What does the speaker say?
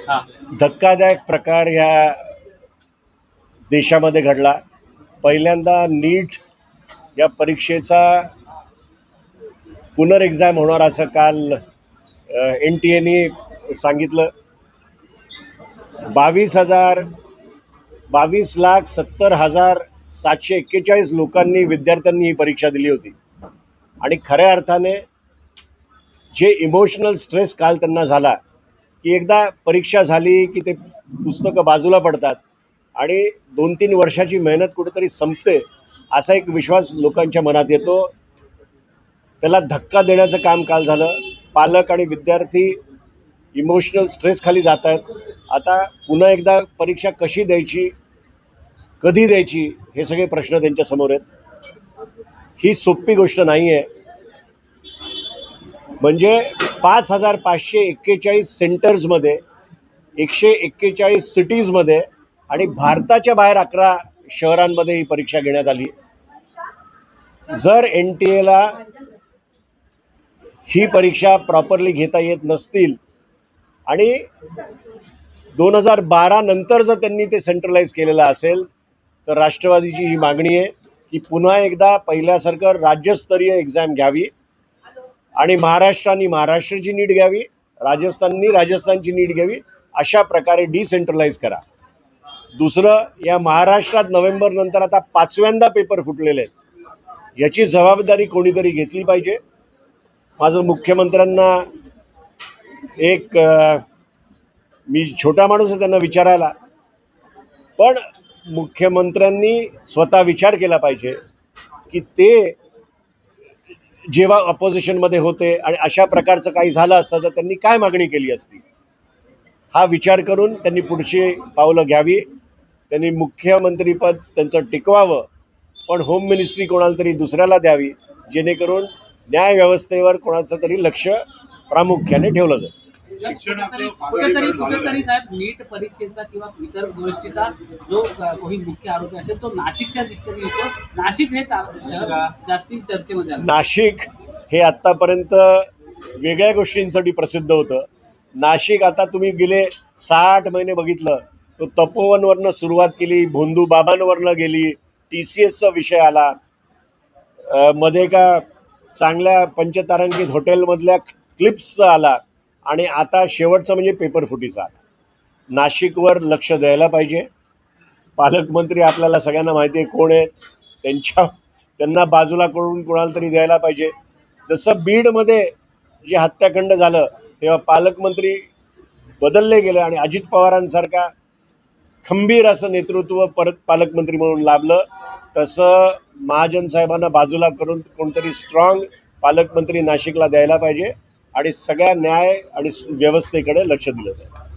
हां. धक्कादायक प्रकार या देशामध्ये घडला। पहिल्यांदा नीट या परीक्षेचा पुनर्एक्झाम होणार असं काल NTAने सांगितलं। 22,70,741 लोकांनी विद्यार्थ्यांनी ही परीक्षा दिली होती आणि खऱ्या अर्थाने जे इमोशनल स्ट्रेस काल त्यांना झाला की एकदा परीक्षा झाली की ते पुस्तकं बाजूला पडतात आणि 2-3 वर्षाची मेहनत कुठेतरी संपते असा एक विश्वास लोकांच्या मनात येतो। त्याला धक्का देण्याचं काम काल झालं। पालक आणि विद्यार्थी इमोशनल स्ट्रेस खाली जात आहेत। आता पुन्हा एकदा परीक्षा कशी द्यायची, कधी द्यायची, हे सगळे प्रश्न त्यांच्या समोर आहेत। ही सोपी गोष्ट नाही आहे। म्हणजे 5,541 सेंटर्समध्ये 141 सिटीजमध्ये आणि भारताच्या बाहेर 11 शहरांमध्ये ही परीक्षा घेण्यात आली। जर NTAला ही परीक्षा प्रॉपरली घेता येत नसतील आणि 2012 नंतर जर त्यांनी ते सेंट्रलाइज केलेलं असेल तर राष्ट्रवादीची ही मागणी आहे की पुन्हा एकदा पहिल्यासारखं राज्यस्तरीय एक्झाम घ्यावी आणि महाराष्ट्राने महाराष्ट्राची नीट घ्यावी, राजस्थाननी राजस्थानची नीट घ्यावी, अशा प्रकारे डिसेंट्रलाइज करा। दुसरं, या महाराष्ट्रात नोव्हेंबर नंतर आता 5व्यांदा पेपर फुटलेले आहेत, याची जबाबदारी कोणीतरी घेतली पाहिजे। माझं मुख्यमंत्र्यांना मी छोटा माणूस आहे त्यांना विचारायला, पण मुख्यमंत्र्यांनी स्वतः विचार केला पाहिजे की ते जेव्हा अपोजिशनमध्ये होते आणि अशा प्रकारचं काही झालं असतं तर त्यांनी काय मागणी केली असती, हा विचार करून त्यांनी पुढची पावलं घ्यावी। त्यांनी मुख्यमंत्रीपद त्यांचं टिकवावं, पण होम मिनिस्ट्री कोणाला तरी दुसऱ्याला द्यावी, जेणेकरून न्यायव्यवस्थेवर कोणाचं तरी लक्ष प्रामुख्याने ठेवलं जाईल। कुठेतरी साहेब नीट परीक्षेचा किंवा इतर गोष्टीचा जो कोणी मुख्य आरोपी असेल तो नाशिकच्या दिशेने येतो। नाशिक हे जास्ती चर्चेमध्ये आलं। नाशिक हे आत्तापर्यंत वेगळ्या गोष्टींसाठी प्रसिद्ध होतं। नाशिक आता तुम्ही गेले 60 महिने बघितलं तो तपोवनवरनं सुरुवात केली, भोंदू बाबांवरनं गेली, TCSचा विषय आला, मध्ये का चांगल्या पंचतारांकित हॉटेलमधल्या क्लिप्सचा आला आणि आता शेवटचं म्हणजे पेपरफुटीचा आला। नाशिकवर लक्ष द्यायला पाहिजे। पालकमंत्री आपल्याला सगळ्यांना माहिती आहे कोण आहे, त्यांना बाजूला करून कोणाला तरी द्यायला पाहिजे। जसं बीडमध्ये जे हत्याकांड झालं तेव्हा पालकमंत्री बदलले गेले आणि अजित पवारांसारखा खंबीर असं नेतृत्व परत पालकमंत्री म्हणून लाभलं, तसं महाजन साहेबांना बाजूला करून कोणतरी स्ट्रॉंग पालकमंत्री नाशिकला द्यायला पाहिजे आणि सगळ्या न्याय आणि व्यवस्थेकडे लक्ष दिलं पाहिजे।